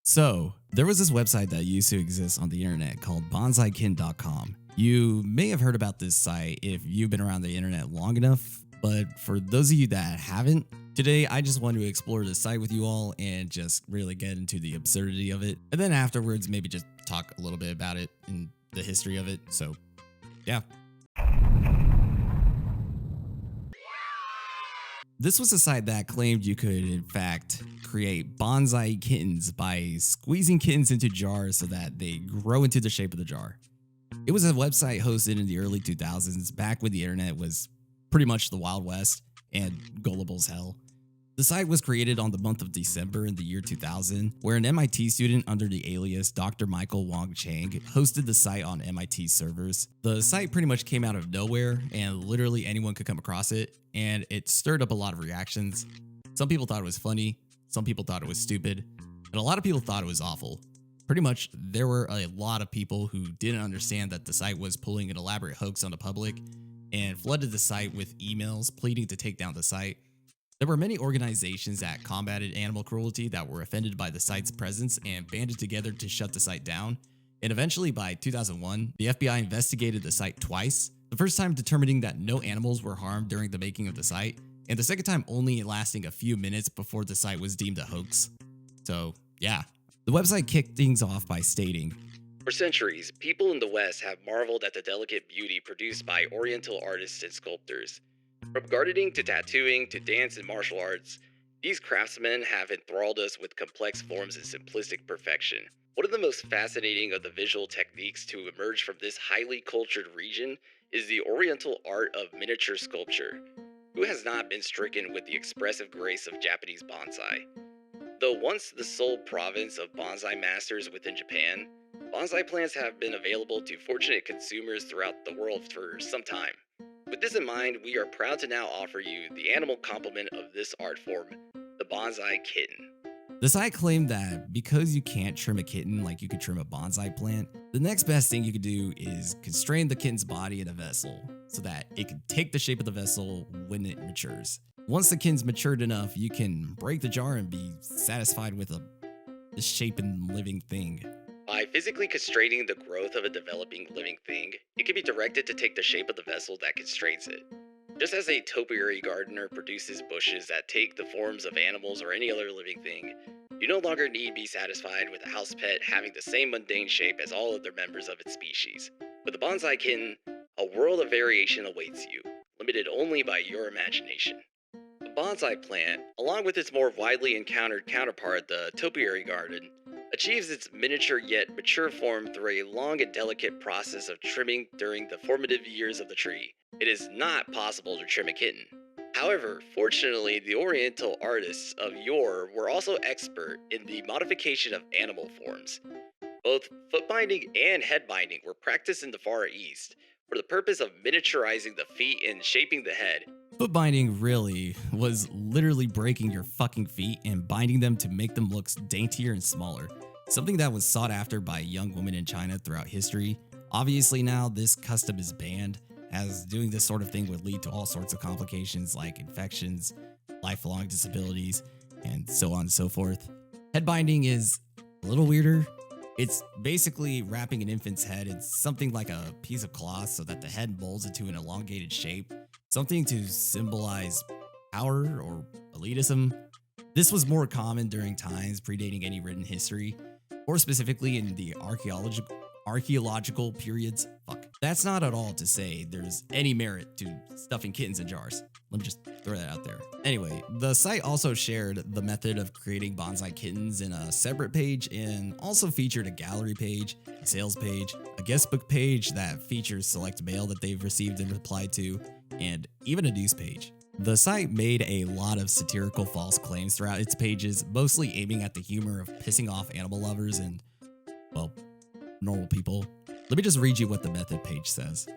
So, there was this website that used to exist on the internet called bonsaikin.com. You may have heard about this site if you've been around the internet long enough, but for those of you that haven't, today I just want to explore the site with you all and just really get into the absurdity of it. And then afterwards, maybe just talk a little bit about it and the history of it. So, yeah. This was a site that claimed you could, in fact, create bonsai kittens by squeezing kittens into jars so that they grow into the shape of the jar. It was a website hosted in the early 2000s, back when the internet was pretty much the Wild West and gullible as hell. The site was created on the month of December in the year 2000, where an MIT student under the alias Dr. Michael Wong Chang hosted the site on MIT servers. The site pretty much came out of nowhere, and literally anyone could come across it, and it stirred up a lot of reactions. Some people thought it was funny, some people thought it was stupid, and a lot of people thought it was awful. Pretty much, there were a lot of people who didn't understand that the site was pulling an elaborate hoax on the public and flooded the site with emails pleading to take down the site. There were many organizations that combated animal cruelty that were offended by the site's presence and banded together to shut the site down. And eventually, by 2001, the FBI investigated the site twice, the first time determining that no animals were harmed during the making of the site, and the second time only lasting a few minutes before the site was deemed a hoax. So, yeah. The website kicked things off by stating, "For centuries, people in the West have marveled at the delicate beauty produced by Oriental artists and sculptors. From gardening to tattooing to dance and martial arts, these craftsmen have enthralled us with complex forms and simplistic perfection. One of the most fascinating of the visual techniques to emerge from this highly cultured region is the Oriental art of miniature sculpture. Who has not been stricken with the expressive grace of Japanese bonsai? Though once the sole province of bonsai masters within Japan, bonsai plants have been available to fortunate consumers throughout the world for some time. With this in mind, we are proud to now offer you the animal complement of this art form, the bonsai kitten." the site claimed that because you can't trim a kitten like you could trim a bonsai plant, the next best thing you could do is constrain the kitten's body in a vessel so that it can take the shape of the vessel when it matures. Once the kitten's matured enough, you can break the jar and be satisfied with a shapen living thing. By physically constraining the growth of a developing living thing, it can be directed to take the shape of the vessel that constrains it. Just as a topiary gardener produces bushes that take the forms of animals or any other living thing, you no longer need be satisfied with a house pet having the same mundane shape as all other members of its species. With the bonsai kitten, a world of variation awaits you, limited only by your imagination. The bonsai plant, along with its more widely encountered counterpart, the topiary garden, achieves its miniature yet mature form through a long and delicate process of trimming during the formative years of the tree. It is not possible to trim a kitten. However, fortunately, the Oriental artists of yore were also expert in the modification of animal forms. Both foot binding and head binding were practiced in the Far East for the purpose of miniaturizing the feet and shaping the head. Foot binding really was literally breaking your fucking feet and binding them to make them look daintier and smaller, something that was sought after by young women in China throughout history. Obviously now this custom is banned, as doing this sort of thing would lead to all sorts of complications like infections, lifelong disabilities, and so on and so forth. Head binding is a little weirder. It's basically wrapping an infant's head in something like a piece of cloth so that the head molds into an elongated shape, something to symbolize power or elitism. This was more common during times predating any written history, or specifically in the archaeological periods. That's not at all to say there's any merit to stuffing kittens in jars. Let me just throw that out there. Anyway, the site also shared the method of creating bonsai kittens in a separate page and also featured a gallery page, a sales page, a guestbook page that features select mail that they've received and replied to, and even a news page. The site made a lot of satirical false claims throughout its pages, mostly aiming at the humor of pissing off animal lovers and, well, normal people. Let me just read you what the method page says.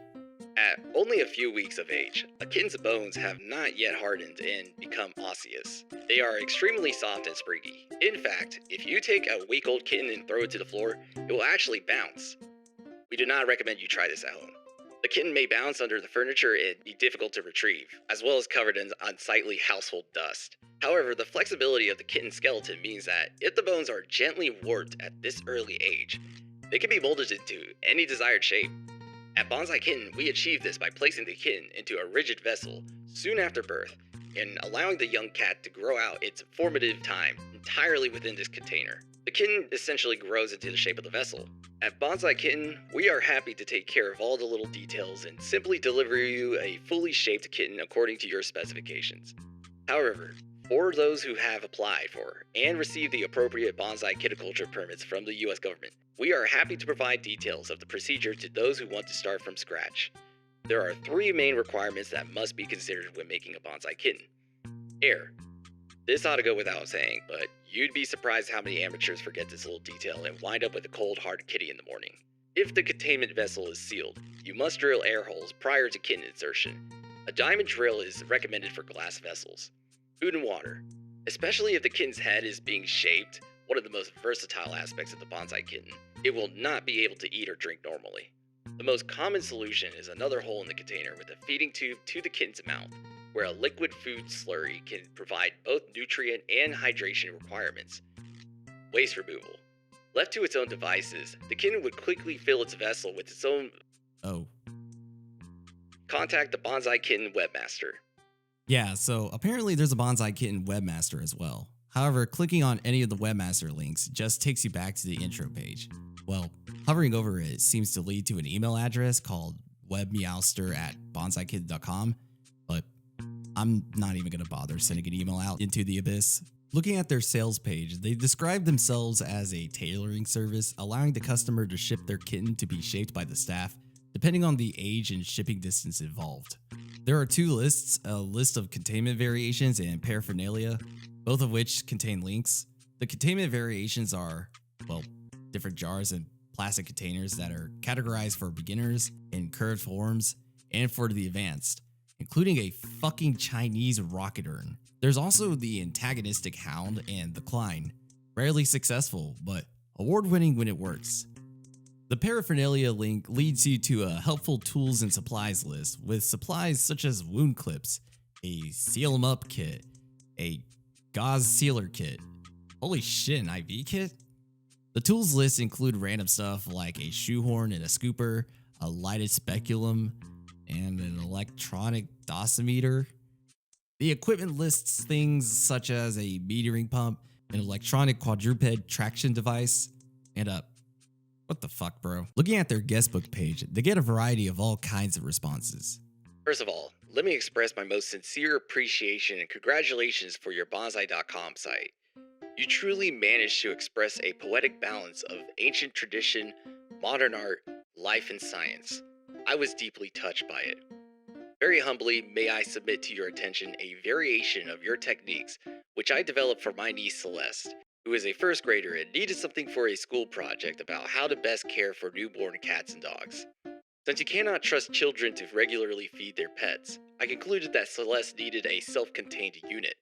At only a few weeks of age, a kitten's bones have not yet hardened and become osseous. They are extremely soft and springy. In fact, if you take a week-old kitten and throw it to the floor, it will actually bounce. We do not recommend you try this at home. The kitten may bounce under the furniture and be difficult to retrieve, as well as covered in unsightly household dust. However, the flexibility of the kitten's skeleton means that if the bones are gently warped at this early age, they can be molded into any desired shape. At Bonsai Kitten, we achieve this by placing the kitten into a rigid vessel soon after birth and allowing the young cat to grow out its formative time entirely within this container. The kitten essentially grows into the shape of the vessel. At Bonsai Kitten, we are happy to take care of all the little details and simply deliver you a fully shaped kitten according to your specifications. However, for those who have applied for and received the appropriate bonsai kitticulture permits from the US government, we are happy to provide details of the procedure to those who want to start from scratch. There are 3 main requirements that must be considered when making a bonsai kitten. Air. This ought to go without saying, but you'd be surprised how many amateurs forget this little detail and wind up with a cold, hard kitty in the morning. If the containment vessel is sealed, you must drill air holes prior to kitten insertion. A diamond drill is recommended for glass vessels. Food and water. Especially if the kitten's head is being shaped, one of the most versatile aspects of the bonsai kitten, it will not be able to eat or drink normally. The most common solution is another hole in the container with a feeding tube to the kitten's mouth, where a liquid food slurry can provide both nutrient and hydration requirements. Waste removal. Left to its own devices, the kitten would quickly fill its vessel with its own. Contact the Bonsai Kitten webmaster. Yeah, so apparently there's a Bonsai Kitten webmaster as well. However, clicking on any of the webmaster links just takes you back to the intro page. Well, hovering over it seems to lead to an email address called webmeowster@bonsaikitten.com, but I'm not even going to bother sending an email out into the abyss. Looking at their sales page, they describe themselves as a tailoring service, allowing the customer to ship their kitten to be shaped by the staff, depending on the age and shipping distance involved. There are 2 lists, a list of containment variations and paraphernalia, both of which contain links. The containment variations are, well, different jars and plastic containers that are categorized for beginners, in curved forms, and for the advanced, including a fucking Chinese rocket urn. There's also the antagonistic hound and the Klein. Rarely successful, but award-winning when it works. The paraphernalia link leads you to a helpful tools and supplies list with supplies such as wound clips, a seal 'em up kit, a gauze sealer kit. Holy shit, an IV kit? The tools list include random stuff like a shoehorn and a scooper, a lighted speculum, and an electronic dosimeter. The equipment lists things such as a metering pump, an electronic quadruped traction device, and a... What the fuck, bro? Looking at their guestbook page, they get a variety of all kinds of responses. First of all, let me express my most sincere appreciation and congratulations for your bonsai.com site. You truly managed to express a poetic balance of ancient tradition, modern art, life, and science. I was deeply touched by it. Very humbly, may I submit to your attention a variation of your techniques, which I developed for my niece Celeste, who is a first grader and needed something for a school project about how to best care for newborn cats and dogs. Since you cannot trust children to regularly feed their pets, I concluded that Celeste needed a self-contained unit.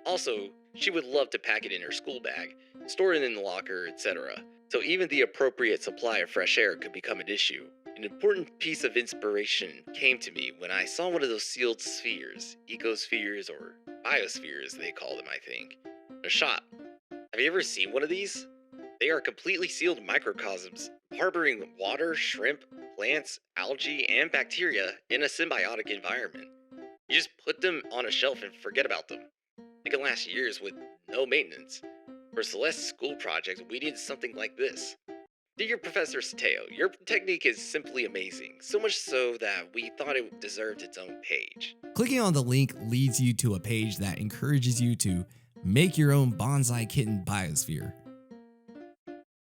Also, she would love to pack it in her school bag, store it in the locker, etc. So even the appropriate supply of fresh air could become an issue. An important piece of inspiration came to me when I saw one of those sealed spheres, ecospheres or biospheres they call them, I think, in a shop. Have you ever seen one of these? They are completely sealed microcosms, harboring water, shrimp, plants, algae, and bacteria in a symbiotic environment. You just put them on a shelf and forget about them. They can last years with no maintenance. For Celeste's school project, we needed something like this. Dear Professor Sateo, your technique is simply amazing, so much so that we thought it deserved its own page. Clicking on the link leads you to a page that encourages you to make your own Bonsai Kitten biosphere.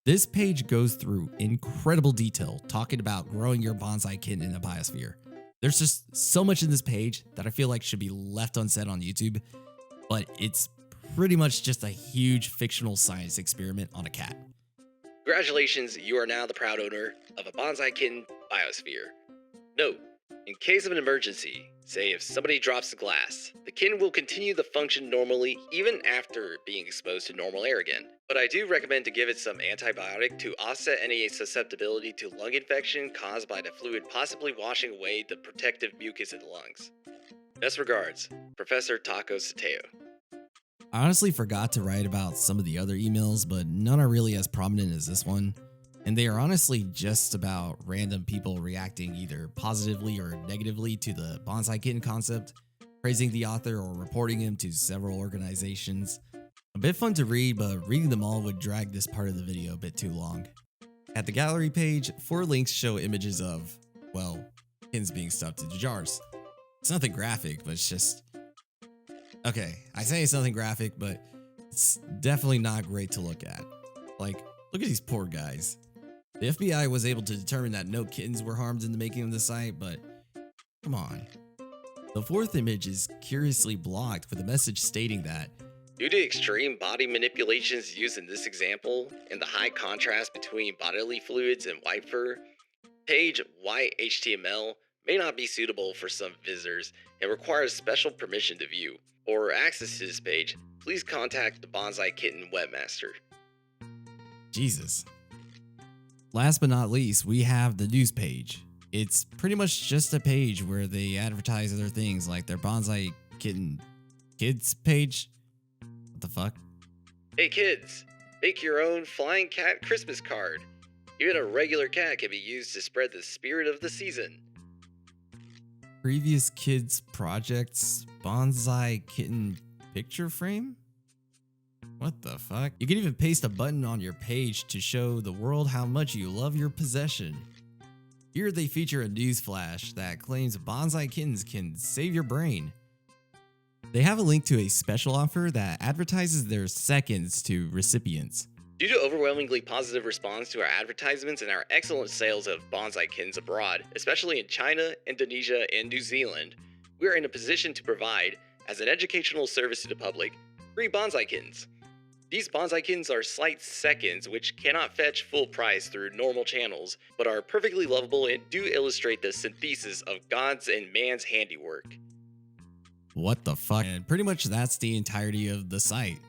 This page goes through incredible detail talking about growing your Bonsai Kitten in a biosphere. There's just so much in this page that I feel like should be left unsaid on YouTube, but it's pretty much just a huge fictional science experiment on a cat. Congratulations, you are now the proud owner of a Bonsai Kitten biosphere. Note, in case of an emergency, say if somebody drops the glass, the kitten will continue to function normally even after being exposed to normal air again. But I do recommend to give it some antibiotic to offset any susceptibility to lung infection caused by the fluid possibly washing away the protective mucus in the lungs. Best regards, Professor Taco Sateo. I honestly forgot to write about some of the other emails, but none are really as prominent as this one. And they are honestly just about random people reacting either positively or negatively to the bonsai kitten concept, praising the author or reporting him to several organizations. A bit fun to read, but reading them all would drag this part of the video a bit too long. At the gallery page, 4 links show images of, well, kittens being stuffed into jars. It's nothing graphic, but it's just... Okay, I say it's nothing graphic, but it's definitely not great to look at. Like, look at these poor guys. The FBI was able to determine that no kittens were harmed in the making of the site, but come on. The 4th image is curiously blocked with a message stating that, due to extreme body manipulations used in this example and the high contrast between bodily fluids and white fur, page white HTML may not be suitable for some visitors and requires special permission to view. Or access to this page, please contact the Bonsai Kitten webmaster. Jesus. Last but not least, we have the news page. It's pretty much just a page where they advertise other things like their Bonsai Kitten Kids page. What the fuck? Hey kids, make your own flying cat Christmas card. Even a regular cat can be used to spread the spirit of the season. Previous kids projects Bonsai Kitten picture frame? What the fuck? You can even paste a button on your page to show the world how much you love your possession. Here they feature a news flash that claims bonsai kittens can save your brain. They have a link to a special offer that advertises their seconds to recipients. Due to overwhelmingly positive response to our advertisements and our excellent sales of bonsai kittens abroad, especially in China, Indonesia, and New Zealand, we are in a position to provide, as an educational service to the public, free bonsai kittens. These bonsai kittens are slight seconds which cannot fetch full price through normal channels, but are perfectly lovable and do illustrate the synthesis of God's and man's handiwork. What the fuck? And pretty much that's the entirety of the site.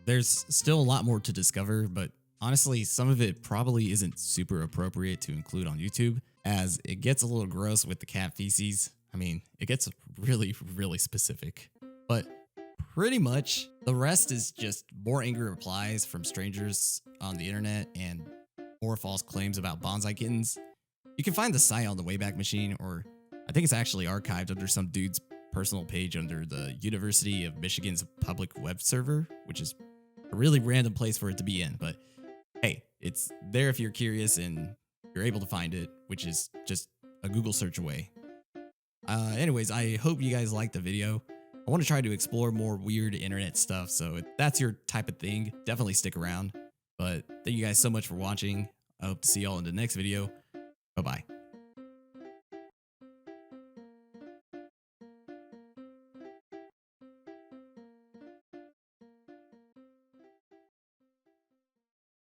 There's still a lot more to discover, but honestly, some of it probably isn't super appropriate to include on YouTube, as it gets a little gross with the cat feces. I mean, it gets really, really specific. But pretty much, the rest is just more angry replies from strangers on the internet and more false claims about bonsai kittens. You can find the site on the Wayback Machine, or I think it's actually archived under some dude's personal page under the University of Michigan's public web server, which is a really random place for it to be in. But hey, it's there if you're curious and you're able to find it, which is just a Google search away. Anyways, I hope you guys liked the video. I want to try to explore more weird internet stuff, so if that's your type of thing, definitely stick around. But thank you guys so much for watching. I hope to see y'all in the next video. Bye-bye.